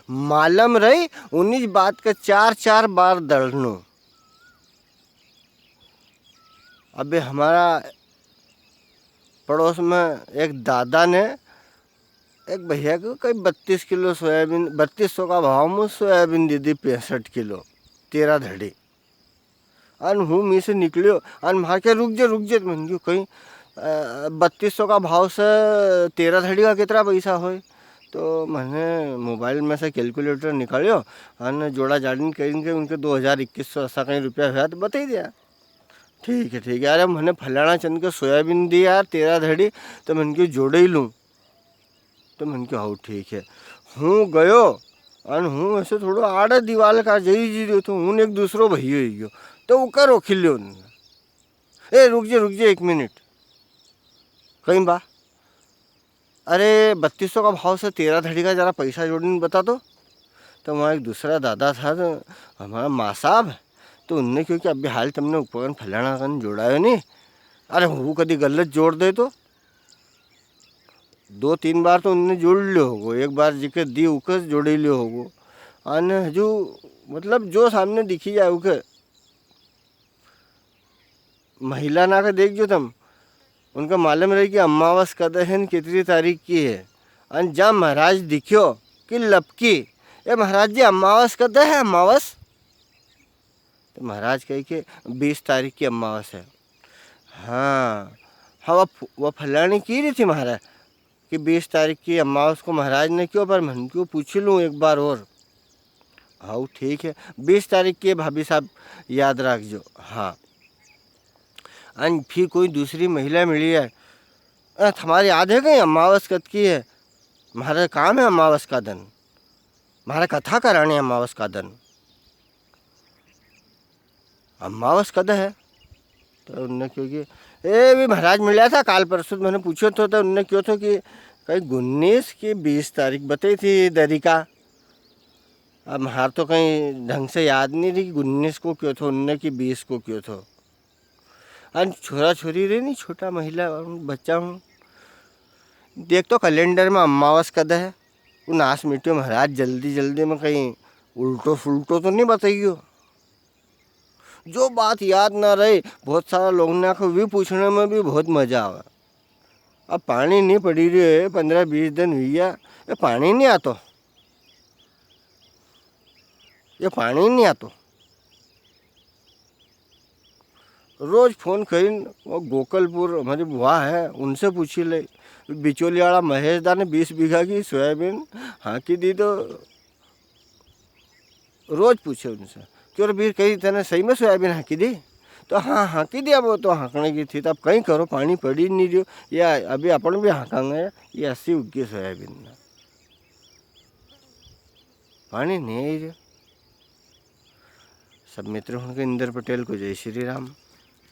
मालूम रही 19 बात का 4 4 बार दड़नू। अबे हमारा पड़ोस में एक दादा ने एक भैया को कई 32 किलो सोयाबीन, 3200 का भाव में सोयाबीन दे दी, 65 किलो 13 धड़ी। अन हूँ मी से निकलियो अन वहाँ के रुक जे मन क्यों कहीं 3200 का भाव से 13 धड़ी का कितना पैसा हो। तो मैंने मोबाइल में से कैलकुलेटर निकालियो अन जोड़ा जाड़ी करेंगे उनके 2021 ऐसा कहीं रुपया हुआ तो बता ही दिया। ठीक है यार, मैंने फलाना चंद के सोयाबीन दी यार 13 धड़ी, तो मैंने क्यों जोड़े ही लूँ। तो मैंने कहा हाँ ठीक है। हूँ गयो अन हूँ ऐसे थोड़ा आड़े दीवाल का जई जी रही तो हूँ एक दूसरो भैया ही गयो। तो वो करो खिल्यो, ए रुक जे 1 मिनट कहीं बा। अरे 3200 का भाव से 13 धड़ी का जरा पैसा जोड़ने बता दो। तो वहाँ एक दूसरा दादा था, तो हमारा माँ साहब, तो उनने क्योंकि अभी हाल तुमने उपकरण फलाना कन जोड़ायो नहीं। अरे वो कभी गलत जोड़ दे तो 2 3 बार तो उनने जोड़ लियो होगो, एक बार जिके दी उके जोड़े लियो होगो। अन हजू मतलब जो सामने दिखी जाए उके महिला ना के देख जो तुम, उनका मालूम रही कि अमावस कद है कितनी तारीख की है। अन जब महाराज दिखियो कि लपकी, ए महाराज जी अमावस कद है अमावस। तो महाराज कहे कि 20 तारीख की अमावस है। हाँ हाँ, वह फलानी की रही थी महाराज कि 20 तारीख की अमावस को महाराज ने क्यों, पर मन क्यों पूछ लूँ एक बार और। हाँ ठीक है 20 तारीख की भाभी साहब याद रख जो। हाँ अन फिर कोई दूसरी महिला मिली है, तुम्हारी याद है कहीं अमावस कद की है, हमारा काम है अमावस का दिन, हमारा कथा करानी है अमावस का दिन, अमावस कद है। तो उनने क्योंकि ए भी महाराज मिला था काल परसों, मैंने पूछो तो उनने क्यों तो कि कहीं 19 की 20 तारीख बताई थी दरिका। अब हमार तो कहीं ढंग से याद नहीं रही कि 19 को क्यों थो उनने कि 20 को क्यों थो। अरे छोरा छोरी रही नहीं, छोटा महिला बच्चा हूँ, देख तो कैलेंडर में अमावस कद है। वो नाश मिट्टी महाराज जल्दी जल्दी में कहीं उल्टो फुल्टो तो नहीं बताइयो। जो बात याद ना रहे बहुत सारा लोग ना को भी पूछने में भी बहुत मज़ा आवा। अब पानी नहीं पड़ी रही है 15 20 दिन हुआ, ये पानी नहीं आतो, ये पानी नहीं आतो। रोज़ फ़ोन करीन वो गोकलपुर हमारी बुआ है उनसे पूछी ले, बिचौली वाला महेश दा ने 20 बीघा की सोयाबीन हाँ की दी। तो रोज़ पूछे उनसे क्यों वीर कही तेने सही में सोयाबीन हाँकी दी। तो हाँ हाँकी दी, अब वो तो हाँकने की थी, तब कहीं करो पानी पड़ी नहीं रही या अभी अपन भी हाँकांगे ये 80 उगी सोयाबीन ना पानी नहीं आई रहा। सब मित्रों के इंदर पटेल को जय श्री राम।